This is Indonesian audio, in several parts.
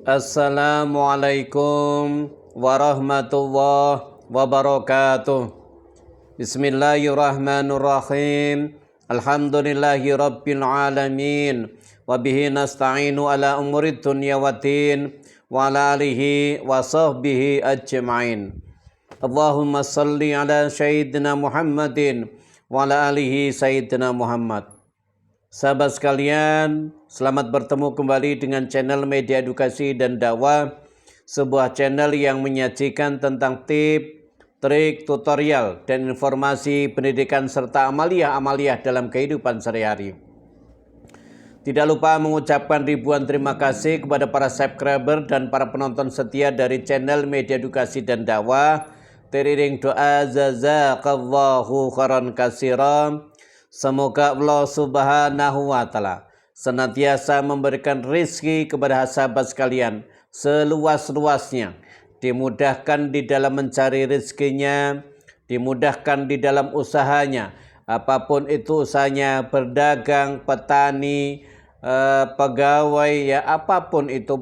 Assalamualaikum warahmatullahi wabarakatuh. Bismillahirrahmanirrahim. Alhamdulillahi rabbil alamin. Wabihi nasta'inu ala umurid dunya waddin. Wa ala alihi wa sahbihi ajma'in. Allahumma salli ala sayyidina Muhammadin. Wa ala alihi sayyidina Muhammad. Sahabat sekalian, selamat bertemu kembali dengan channel Media Edukasi dan Dakwah, sebuah channel yang menyajikan tentang tips, trik, tutorial, dan informasi pendidikan serta amaliah-amaliah dalam kehidupan sehari-hari. Tidak lupa mengucapkan ribuan terima kasih kepada para subscriber dan para penonton setia dari channel Media Edukasi dan Dakwah. Teriring doa jazakallahu khairan katsiran. Semoga Allah Subhanahu wa Ta'ala senantiasa memberikan rezeki kepada sahabat sekalian seluas-luasnya, dimudahkan di dalam mencari rezekinya, dimudahkan di dalam usahanya, apapun itu usahanya, berdagang, petani, pegawai, ya apapun itu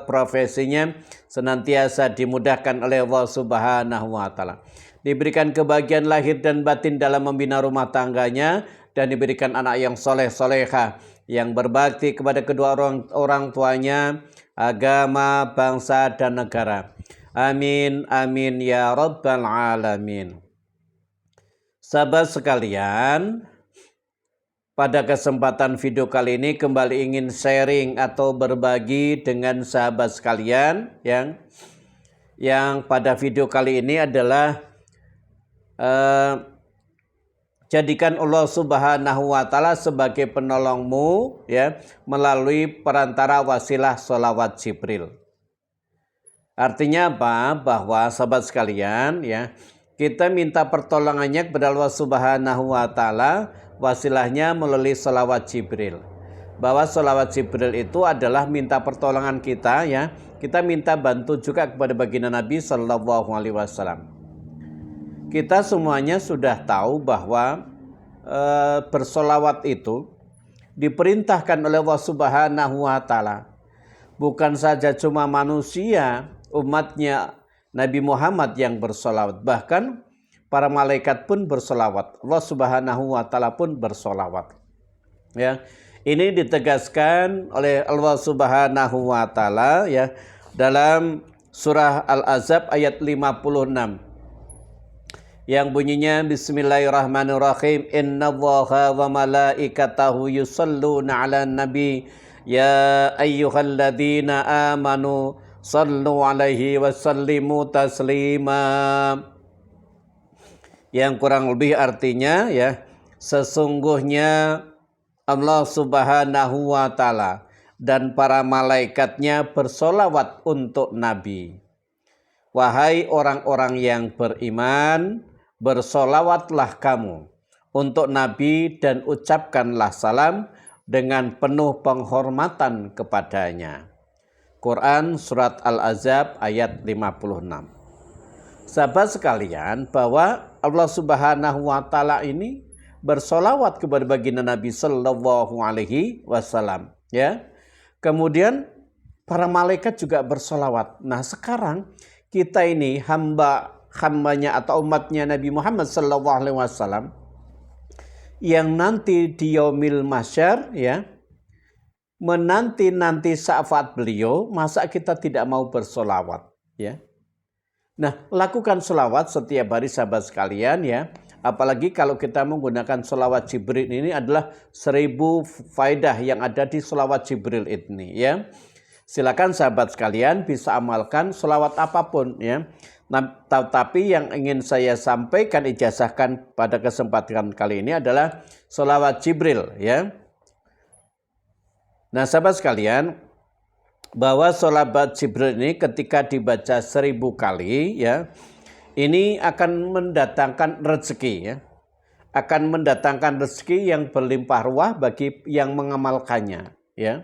profesinya, senantiasa dimudahkan oleh Allah Subhanahu wa Ta'ala. Diberikan kebahagiaan lahir dan batin dalam membina rumah tangganya, dan diberikan anak yang soleh solehah, yang berbakti kepada kedua orang tuanya, agama, bangsa, dan negara. Amin, amin, ya rabbal alamin. Sahabat sekalian, pada kesempatan video kali ini kembali ingin sharing atau berbagi dengan sahabat sekalian yang pada video kali ini adalah jadikan Allah Subhanahu wa Ta'ala sebagai penolongmu, ya, melalui perantara wasilah sholawat Jibril. Artinya apa? Bahwa sahabat sekalian, ya, kita minta pertolongannya kepada Allah Subhanahu wa Ta'ala, wasilahnya melalui sholawat Jibril. Bahwa sholawat Jibril itu adalah minta pertolongan kita, ya. Kita minta bantu juga kepada baginda Nabi Sallallahu Alaihi Wasallam. Kita semuanya sudah tahu bahwa bersolawat itu diperintahkan oleh Allah Subhanahu wa Ta'ala. Bukan saja cuma manusia, umatnya Nabi Muhammad yang bersolawat, bahkan para malaikat pun bersolawat. Allah Subhanahu wa Ta'ala pun bersolawat. Ya, ini ditegaskan oleh Allah Subhanahu wa Ta'ala, ya, dalam surah Al-Ahzab ayat 56. Yang bunyinya bismillahirrahmanirrahim, innallaha wa malaikatahu yusalluna ala nabi ya ayyuhalladzina amanu sallu alaihi wa sallimu taslima. Yang kurang lebih artinya, ya, sesungguhnya Allah Subhanahu wa Ta'ala dan para malaikatnya bersolawat untuk Nabi. Wahai orang-orang yang beriman, bersolawatlah kamu untuk Nabi dan ucapkanlah salam dengan penuh penghormatan kepadanya. Quran Surat Al-Ahzab ayat 56. Sahabat sekalian, bahwa Allah Subhanahu wa Ta'ala ini bersolawat kepada baginda Nabi Sallallahu Alaihi Wasallam, ya. Kemudian para malaikat juga bersolawat. Nah, sekarang kita ini hambanya atau umatnya Nabi Muhammad Sallallahu Alaihi Wasallam yang nanti di yaumil mahsyar, ya, menanti syafaat beliau, masa kita tidak mau bersolawat, ya. Nah, lakukan solawat setiap hari sahabat sekalian, ya. Apalagi kalau kita menggunakan solawat Jibril, ini adalah 1000 faidah yang ada di solawat Jibril ini, ya. Silakan sahabat sekalian bisa amalkan solawat apapun, ya. Nah, tapi yang ingin saya sampaikan, ijazahkan pada kesempatan kali ini adalah solawat Jibril, ya. Nah, sahabat sekalian, bahwa solawat Jibril ini ketika dibaca 1000 kali, ya, ini akan mendatangkan rezeki, ya. Akan mendatangkan rezeki yang berlimpah ruah bagi yang mengamalkannya, ya.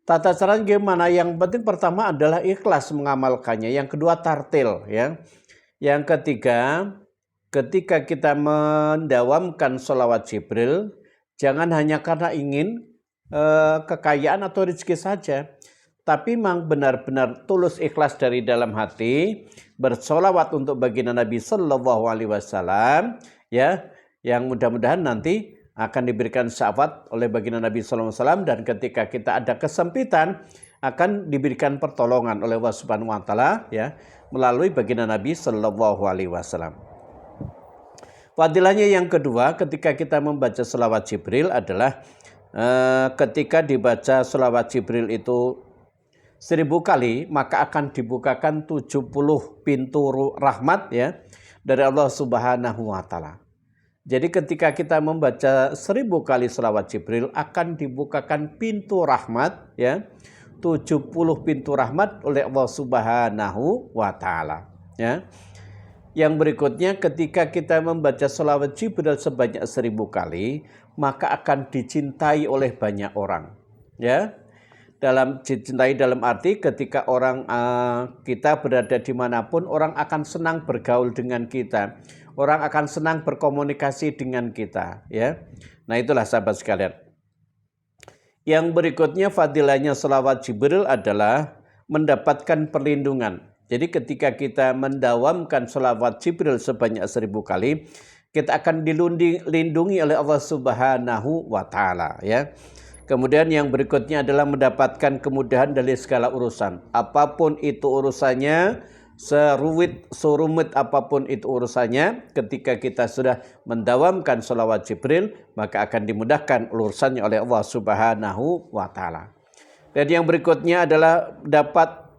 Tata cara gimana? Yang penting pertama adalah ikhlas mengamalkannya. Yang kedua tartil, ya. Yang ketiga, ketika kita mendawamkan sholawat Jibril, jangan hanya karena ingin kekayaan atau rezeki saja, tapi memang benar-benar tulus ikhlas dari dalam hati, bersolawat untuk baginda Nabi Sallallahu Alaihi Wasallam, ya, yang mudah-mudahan nanti akan diberikan syafaat oleh baginda Nabi Sallallahu Alaihi Wasallam, dan ketika kita ada kesempitan akan diberikan pertolongan oleh Allah Subhanahu Wa Taala, ya, melalui baginda Nabi Sallallahu Alaihi Wasallam. Fadilahnya yang kedua, ketika kita membaca selawat Jibril adalah ketika dibaca selawat Jibril itu 1000 kali, maka akan dibukakan 70 pintu rahmat, ya, dari Allah Subhanahu Wa Taala. Jadi ketika kita membaca 1000 kali selawat Jibril akan dibukakan pintu rahmat, ya, 70 pintu rahmat oleh Allah Subhanahu Wa Taala, ya. Yang berikutnya, ketika kita membaca selawat Jibril sebanyak 1000 kali, maka akan dicintai oleh banyak orang, ya. Dicintai dalam arti ketika orang kita berada dimanapun, orang akan senang bergaul dengan kita, orang akan senang berkomunikasi dengan kita, ya. Nah, itulah sahabat sekalian. Yang berikutnya fadilahnya selawat Jibril adalah mendapatkan perlindungan. Jadi ketika kita mendawamkan selawat Jibril sebanyak 1000 kali, kita akan dilindungi oleh Allah Subhanahu Wa Taala, ya. Kemudian yang berikutnya adalah mendapatkan kemudahan dari segala urusan. Apapun itu urusannya, serumit apapun itu urusannya, ketika kita sudah mendawamkan selawat Jibril, maka akan dimudahkan urusannya oleh Allah Subhanahu Wa Taala. Dan yang berikutnya adalah dapat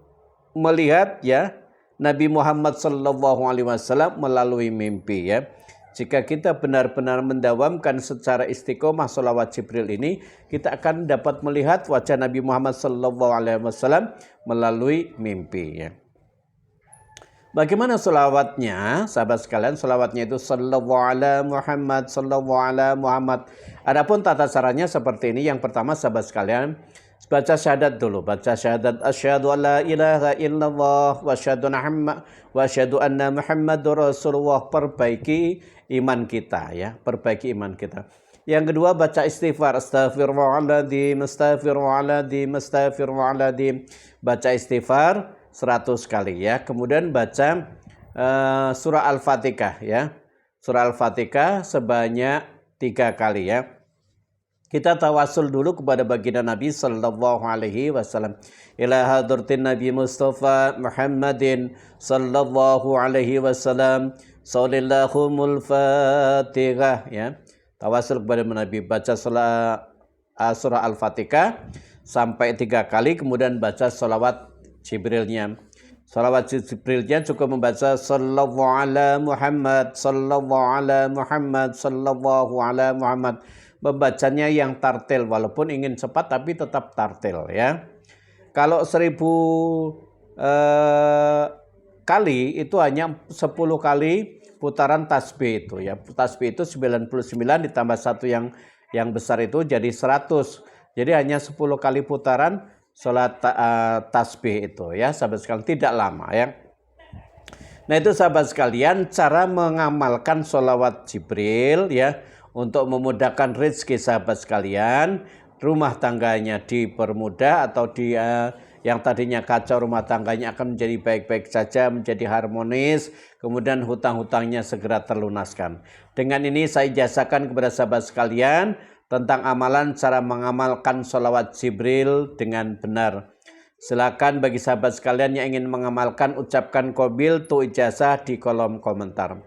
melihat, ya, Nabi Muhammad SAW melalui mimpi, ya. Jika kita benar-benar mendawamkan secara istiqomah selawat Jibril ini, kita akan dapat melihat wajah Nabi Muhammad SAW melalui mimpi, ya. Bagaimana selawatnya, sahabat sekalian? Selawatnya itu sallallahu ala Muhammad, sallallahu ala Muhammad. Adapun tata caranya seperti ini. Yang pertama, sahabat sekalian, baca syahadat dulu. Baca syahadat asyhadu an la ilaha illallah wa asyhadu anna Muhammadur Rasulullah. Perbaiki iman kita, ya. Perbaiki iman kita. Yang kedua, baca istighfar. Astaghfirullahaladzim, astaghfirullahaladzim, astaghfirullahaladzim. Baca istighfar 100 kali, ya. Kemudian baca surah Al-Fatihah, ya. Surah Al-Fatihah sebanyak 3 kali, ya. Kita tawasul dulu kepada baginda Nabi sallallahu alaihi wasallam. Ila hadratin Nabi Mustafa Muhammadin sallallahu alaihi wasallam. Salillahumul Fatihah, ya. Tawasul kepada Nabi, baca surah Al-Fatihah sampai 3 kali, kemudian baca salawat Jibrilnya. Salawat Jibrilnya cukup membaca sallallahu ala Muhammad, sallallahu ala Muhammad, sallallahu ala Muhammad. Membacanya yang tartil, walaupun ingin cepat tapi tetap tartil, ya. Kalau 1000 kali itu hanya 10 kali putaran tasbih itu, ya. Tasbih itu 99 ditambah 1 yang besar itu jadi 100. Jadi hanya 10 kali putaran salat tasbih itu, ya, sahabat sekalian, tidak lama, ya. Nah, itu sahabat sekalian cara mengamalkan sholawat Jibril, ya, untuk memudahkan rezeki sahabat sekalian, rumah tangganya dipermudah, atau yang tadinya kacau rumah tangganya akan menjadi baik-baik saja, menjadi harmonis, kemudian hutang-hutangnya segera terlunaskan. Dengan ini saya jazakan kepada sahabat sekalian tentang amalan cara mengamalkan sholawat Jibril dengan benar. Silakan bagi sahabat sekalian yang ingin mengamalkan, ucapkan qabil tu ijazah di kolom komentar.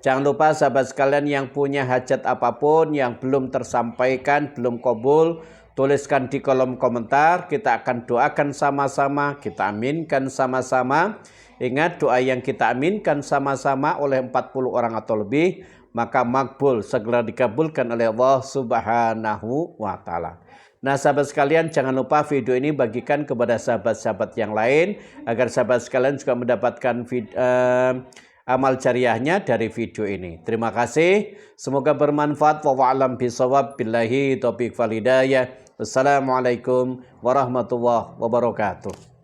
Jangan lupa sahabat sekalian yang punya hajat apapun yang belum tersampaikan, belum qabul, tuliskan di kolom komentar. Kita akan doakan sama-sama, kita aminkan sama-sama. Ingat, doa yang kita aminkan sama-sama oleh 40 orang atau lebih, maka makbul, segera dikabulkan oleh Allah Subhanahu wa Ta'ala. Nah, sahabat sekalian, jangan lupa video ini bagikan kepada sahabat-sahabat yang lain agar sahabat sekalian juga mendapatkan amal jariahnya dari video ini. Terima kasih, semoga bermanfaat. Wa a'lam bishawab, billahi taufiq wal hidayah. Wassalamualaikum warahmatullahi wabarakatuh.